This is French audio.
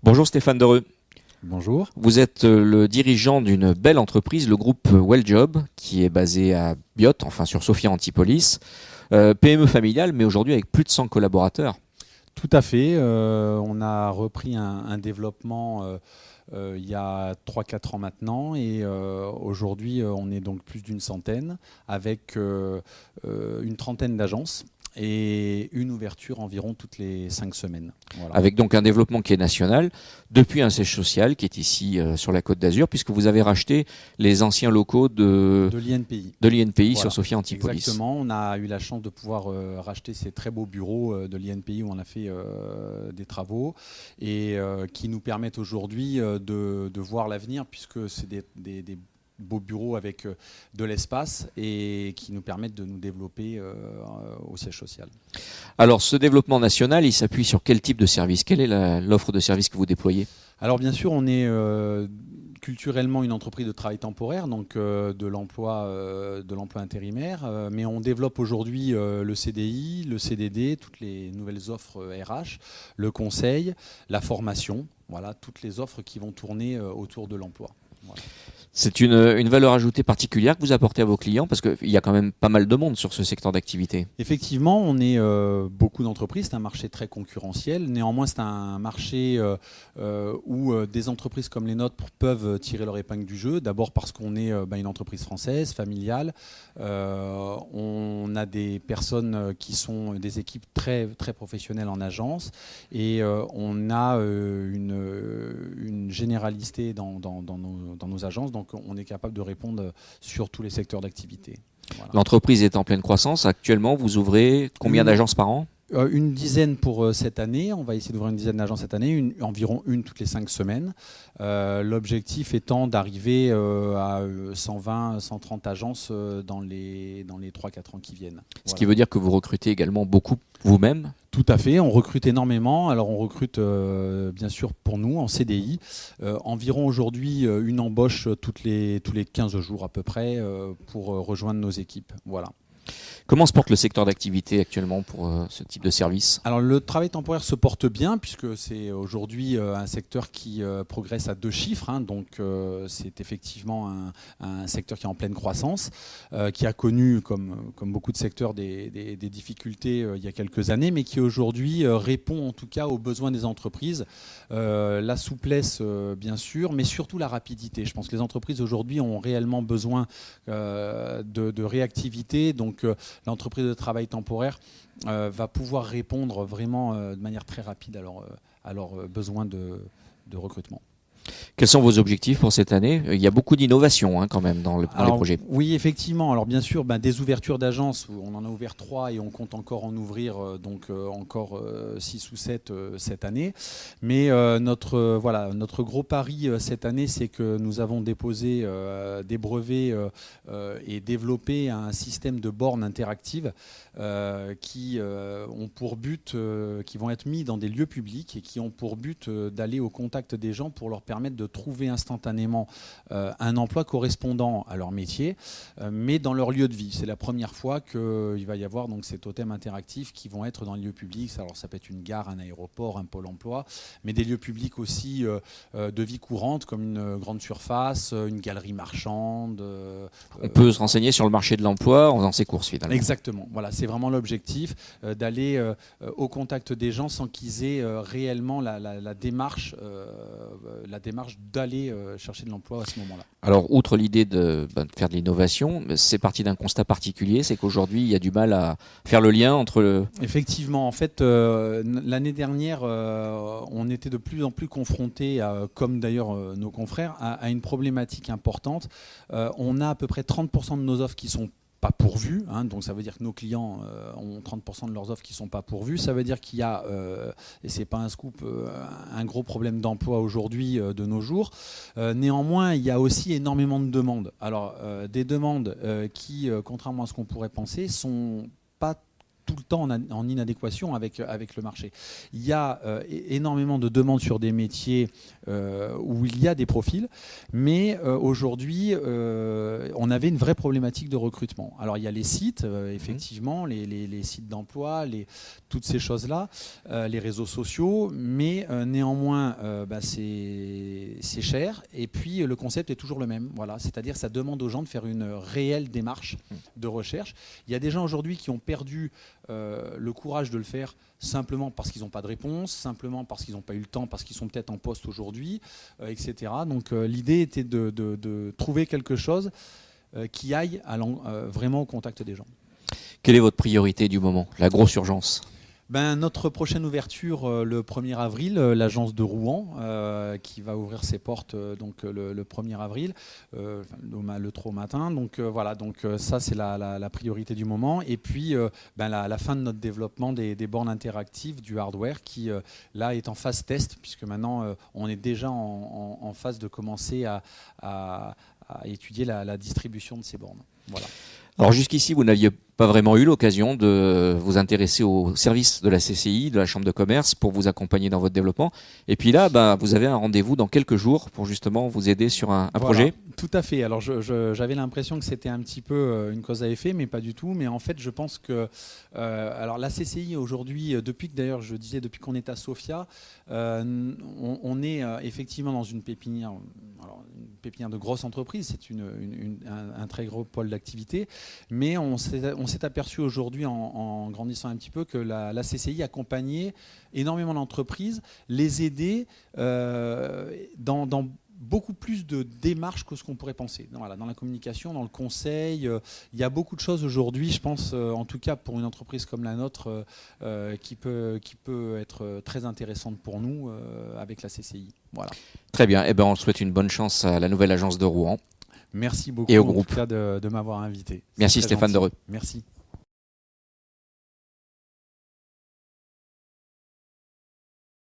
Bonjour Stéphane Dereux. Bonjour. Vous êtes le dirigeant d'une belle entreprise, le groupe Welljob, qui est basé à Biot, enfin sur Sophia Antipolis. PME familiale, mais aujourd'hui avec plus de 100 collaborateurs. Tout à fait. On a repris un développement il y a 3-4 ans maintenant et aujourd'hui on est donc plus d'une centaine avec une trentaine d'agences et une ouverture environ toutes les 5 semaines. Voilà. Avec donc un développement qui est national, depuis un siège social qui est ici sur la Côte d'Azur, puisque vous avez racheté les anciens locaux de l'INPI. l'INPI Voilà. sur Sophia Antipolis. Exactement, on a eu la chance de pouvoir racheter ces très beaux bureaux de l'INPI où on a fait des travaux et qui nous permettent aujourd'hui de voir l'avenir puisque c'est des beaux bureaux avec de l'espace et qui nous permettent de nous développer au siège social. Alors ce développement national, il s'appuie sur quel type de service? Quelle est l'offre de service que vous déployez? Alors bien sûr, on est culturellement une entreprise de travail temporaire, donc de l'emploi intérimaire, mais on développe aujourd'hui le CDI, le CDD, toutes les nouvelles offres RH, le conseil, la formation, voilà, toutes les offres qui vont tourner autour de l'emploi. Voilà. C'est une valeur ajoutée particulière que vous apportez à vos clients, parce qu'il y a quand même pas mal de monde sur ce secteur d'activité. Effectivement, on est beaucoup d'entreprises, c'est un marché très concurrentiel. Néanmoins, c'est un marché où des entreprises comme les nôtres peuvent tirer leur épingle du jeu. D'abord parce qu'on est une entreprise française, familiale. On a des personnes qui sont des équipes très, très professionnelles en agence. Et on a une généralité dans nos agences. Donc on est capable de répondre sur tous les secteurs d'activité. Voilà. L'entreprise est en pleine croissance. Actuellement, vous ouvrez combien d'agences par an? Une dizaine pour cette année. On va essayer d'ouvrir une dizaine d'agences cette année, environ une toutes les 5 semaines. L'objectif étant d'arriver à 120, 130 agences dans les 3-4 ans qui viennent. Ce qui veut dire que vous recrutez également beaucoup vous-même? Tout à fait, on recrute énormément. Alors on recrute bien sûr pour nous en CDI. Environ aujourd'hui une embauche tous les 15 jours à peu près pour rejoindre nos équipes. Voilà. Comment se porte le secteur d'activité actuellement pour ce type de service? Alors le travail temporaire se porte bien puisque c'est aujourd'hui un secteur qui progresse à 2 chiffres. Donc c'est effectivement un secteur qui est en pleine croissance, qui a connu, comme beaucoup de secteurs, des difficultés il y a quelques années, mais qui aujourd'hui répond en tout cas aux besoins des entreprises. La souplesse bien sûr, mais surtout la rapidité. Je pense que les entreprises aujourd'hui ont réellement besoin de réactivité. Donc l'entreprise de travail temporaire va pouvoir répondre vraiment de manière très rapide à leurs besoins de recrutement. Quels sont vos objectifs pour cette année? Il y a beaucoup d'innovation quand même dans les projets. Oui, effectivement. Alors bien sûr, des ouvertures d'agences, on en a ouvert 3 et on compte encore en ouvrir encore 6 ou 7 cette année. Mais notre gros pari cette année, c'est que nous avons déposé des brevets et développé un système de bornes interactives qui ont pour but, qui vont être mis dans des lieux publics et qui ont pour but d'aller au contact des gens pour leur permettre de trouver instantanément un emploi correspondant à leur métier, mais dans leur lieu de vie. C'est la première fois qu'il va y avoir donc ces totems interactifs qui vont être dans les lieux publics. Alors ça peut être une gare, un aéroport, un pôle emploi, mais des lieux publics aussi de vie courante comme une grande surface, une galerie marchande. On peut se renseigner sur le marché de l'emploi en faisant ses courses finalement. Exactement. Voilà, c'est vraiment l'objectif d'aller au contact des gens sans qu'ils aient réellement la démarche d'aller chercher de l'emploi à ce moment-là. Alors, outre l'idée de faire de l'innovation, c'est parti d'un constat particulier, c'est qu'aujourd'hui, il y a du mal à faire le lien entre Effectivement, en fait, l'année dernière, on était de plus en plus confrontés, comme d'ailleurs nos confrères, à une problématique importante. On a à peu près 30% de nos offres qui sont pas pourvus, donc ça veut dire que nos clients ont 30% de leurs offres qui ne sont pas pourvues. Ça veut dire qu'il y a, et c'est pas un scoop, un gros problème d'emploi aujourd'hui de nos jours. Néanmoins, il y a aussi énormément de demandes. Alors, des demandes qui, contrairement à ce qu'on pourrait penser, sont pas tout le temps en inadéquation avec le marché. Il y a énormément de demandes sur des métiers où il y a des profils, mais aujourd'hui, on avait une vraie problématique de recrutement. Alors il y a les sites, effectivement, les sites d'emploi, toutes ces choses-là, les réseaux sociaux, mais néanmoins, c'est cher. Et puis le concept est toujours le même. Voilà, c'est-à-dire ça demande aux gens de faire une réelle démarche de recherche. Il y a des gens aujourd'hui qui ont perdu le courage de le faire simplement parce qu'ils n'ont pas de réponse, simplement parce qu'ils n'ont pas eu le temps, parce qu'ils sont peut-être en poste aujourd'hui, etc. Donc l'idée était de trouver quelque chose qui aille vraiment au contact des gens. Quelle est votre priorité du moment? La grosse urgence? Notre prochaine ouverture le 1er avril, l'agence de Rouen qui va ouvrir ses portes donc le 1er avril, le 3 au matin. Donc voilà, donc ça c'est la priorité du moment. Et puis la fin de notre développement des bornes interactives, du hardware qui là est en phase test, puisque maintenant on est déjà en phase de commencer à étudier la distribution de ces bornes. Voilà. Alors jusqu'ici, vous n'aviez pas vraiment eu l'occasion de vous intéresser aux services de la CCI, de la Chambre de commerce, pour vous accompagner dans votre développement. Et puis là, vous avez un rendez-vous dans quelques jours pour justement vous aider sur un projet. Tout à fait. Alors j'avais l'impression que c'était un petit peu une cause à effet, mais pas du tout. Mais en fait, je pense que alors la CCI aujourd'hui, depuis qu'on est à Sofia, on est effectivement dans une pépinière. Alors, une pépinière de grosse entreprise, c'est un très gros pôle d'activité, mais on s'est aperçu aujourd'hui en grandissant un petit peu que la CCI accompagnait énormément d'entreprises, les aider dans beaucoup plus de démarches que ce qu'on pourrait penser. Dans la communication, dans le conseil, il y a beaucoup de choses aujourd'hui, je pense, en tout cas pour une entreprise comme la nôtre, qui peut être très intéressante pour nous avec la CCI. Voilà. Très bien. On souhaite une bonne chance à la nouvelle agence de Rouen. Merci beaucoup et au groupe. En tout cas de m'avoir invité. Merci Stéphane Dereux. Merci.